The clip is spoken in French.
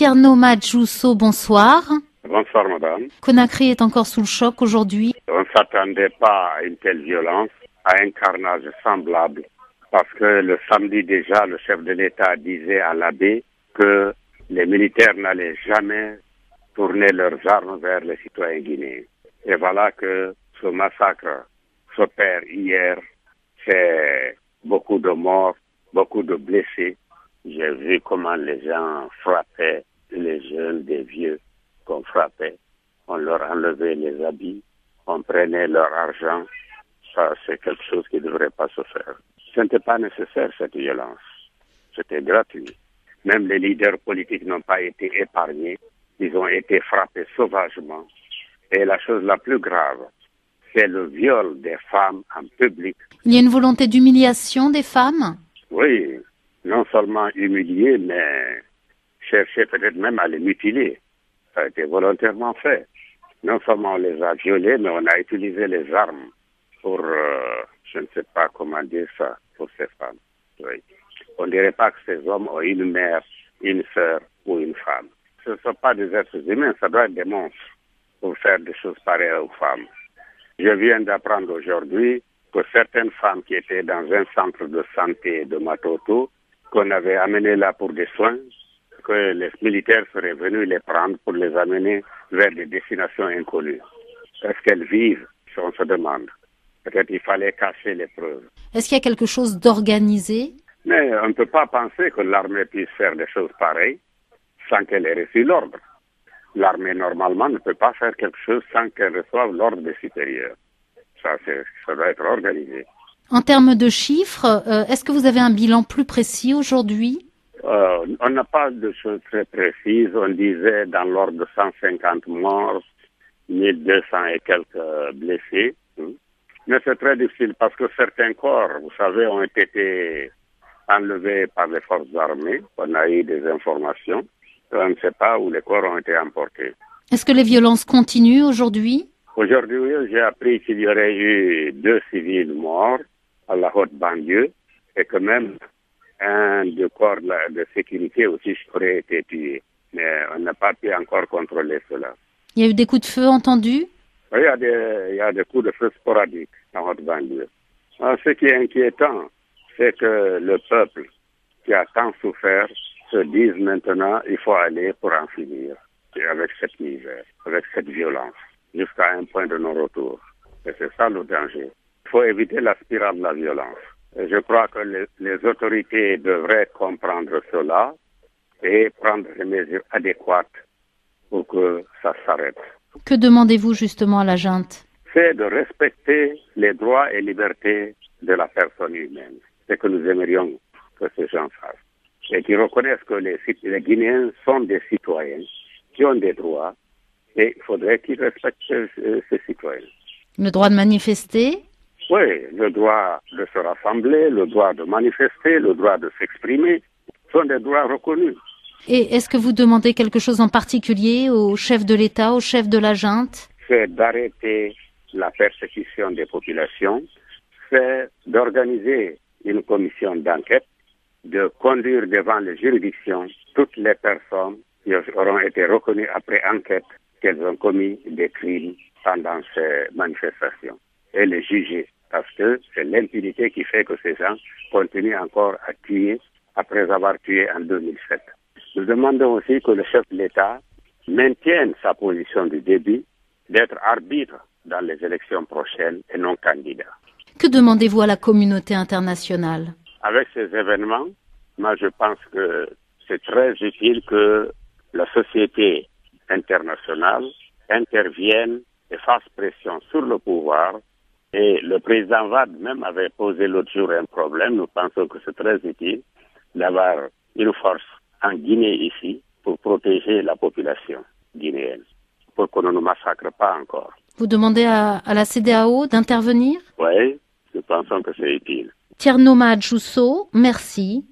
Tierno Madjousso, bonsoir. Bonsoir, madame. Conakry est encore sous le choc aujourd'hui. On ne s'attendait pas à une telle violence, à un carnage semblable, parce que le samedi déjà, le chef de l'État disait à l'abbé que les militaires n'allaient jamais tourner leurs armes vers les citoyens guinéens. Et voilà que ce massacre s'opère hier. C'est beaucoup de morts, beaucoup de blessés. J'ai vu comment les gens frappaient, les jeunes, des vieux qu'on frappait. On leur enlevait les habits, on prenait leur argent. Ça, c'est quelque chose qui ne devrait pas se faire. Ce n'était pas nécessaire, cette violence. C'était gratuit. Même les leaders politiques n'ont pas été épargnés. Ils ont été frappés sauvagement. Et la chose la plus grave, c'est le viol des femmes en public. Il y a une volonté d'humiliation des femmes? Oui, non seulement humilier, mais chercher peut-être même à les mutiler. Ça a été volontairement fait. Non seulement on les a violés, mais on a utilisé les armes pour, je ne sais pas comment dire ça, pour ces femmes. Oui. On ne dirait pas que ces hommes ont une mère, une sœur ou une femme. Ce ne sont pas des êtres humains, ça doit être des monstres pour faire des choses pareilles aux femmes. Je viens d'apprendre aujourd'hui que certaines femmes qui étaient dans un centre de santé de Matoto, qu'on avait amené là pour des soins, que les militaires seraient venus les prendre pour les amener vers des destinations inconnues. Est-ce qu'elles vivent? On se demande. Peut-être il fallait cacher les preuves. Est-ce qu'il y a quelque chose d'organisé? Mais on ne peut pas penser que l'armée puisse faire des choses pareilles sans qu'elle ait reçu l'ordre. L'armée, normalement, ne peut pas faire quelque chose sans qu'elle reçoive l'ordre des supérieurs. Ça doit être organisé. En termes de chiffres, est-ce que vous avez un bilan plus précis aujourd'hui? On n'a pas de choses très précises. On disait dans l'ordre de 150 morts, 1200 et quelques blessés. Mais c'est très difficile parce que certains corps, vous savez, ont été enlevés par les forces armées. On a eu des informations. On ne sait pas où les corps ont été emportés. Est-ce que les violences continuent aujourd'hui? Aujourd'hui, j'ai appris qu'il y aurait eu 2 civils morts à la haute banlieue et que même un des corps de sécurité aussi aurait été tué. Mais on n'a pas pu encore contrôler cela. Il y a eu des coups de feu entendus? Oui, il y a des coups de feu sporadiques en haute banlieue. Alors, ce qui est inquiétant, c'est que le peuple qui a tant souffert se dise maintenant il faut aller pour en finir avec cette misère, avec cette violence, jusqu'à un point de non-retour. Et c'est ça le danger. Il faut éviter la spirale de la violence. Et je crois que les autorités devraient comprendre cela et prendre les mesures adéquates pour que ça s'arrête. Que demandez-vous justement à la junte? C'est de respecter les droits et libertés de la personne humaine. C'est que nous aimerions que ces gens fassent. Et qu'ils reconnaissent que les Guinéens sont des citoyens qui ont des droits et il faudrait qu'ils respectent ces citoyens. Le droit de manifester? Oui, le droit de se rassembler, le droit de manifester, le droit de s'exprimer sont des droits reconnus. Et est-ce que vous demandez quelque chose en particulier au chef de l'État, au chef de la junte? C'est d'arrêter la persécution des populations, c'est d'organiser une commission d'enquête, de conduire devant les juridictions toutes les personnes qui auront été reconnues après enquête qu'elles ont commis des crimes pendant ces manifestations et les juger. Parce que c'est l'impunité qui fait que ces gens continuent encore à tuer après avoir tué en 2007. Nous demandons aussi que le chef de l'État maintienne sa position du début d'être arbitre dans les élections prochaines et non candidat. Que demandez-vous à la communauté internationale? Avec ces événements, moi je pense que c'est très utile que la société internationale intervienne et fasse pression sur le pouvoir. Et le président Wade même avait posé l'autre jour un problème. Nous pensons que c'est très utile d'avoir une force en Guinée ici pour protéger la population guinéenne, pour qu'on ne nous massacre pas encore. Vous demandez à la CEDEAO d'intervenir? Oui, nous pensons que c'est utile. Tierno Madjousso, merci.